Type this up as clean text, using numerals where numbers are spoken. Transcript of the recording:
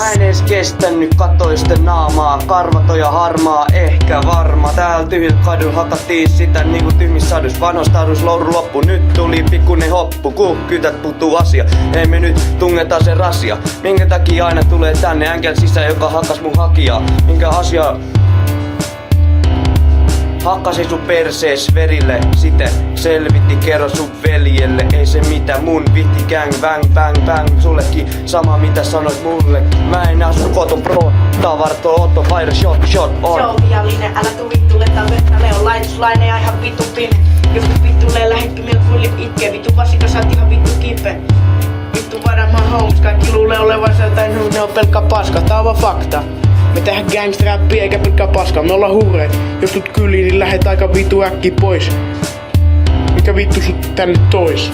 Mä en edes kestänyt katoisten naamaa. Karvato ja harmaa, ehkä varma. Täällä tyhjät kadun hakattiin sitä niinku tyhmissä sadus. Vanhostaudus louru loppu, nyt tuli pikkunen hoppu. Kytät puuttuu asia, ei me nyt tungeta se rasia. Minkä takia aina tulee tänne änkän sisään, joka hakas mun hakijaa? Minkä asia hakkasi sun persees verille, sitten selvitti, kerro sun veljelle. Ei se mitä mun vihti gang bang bang bang. Sullekin sama mitä sanoit mulle. Mä en asu koton pro, tavarto otto fire shot on. Se on viallinen, älä tuu vittulle, tää vertalle on laituslainen ja ihan vittu pine. Jos nyt vittulee lähetty meillä fulli itkee, vittu vasika sä oot ihan vittu kipeä. Vittu varmaan homies, kaikki luulee olevansa jotain ne on pelkkä paska, tää on vaan fakta. Me tehdään gangstrappia eikä pelkkää paskaa, me ollaan huureet. Jos tulet kyliin, niin lähet aika vittu äkkiä pois. Mikä vittu sut tänne tois?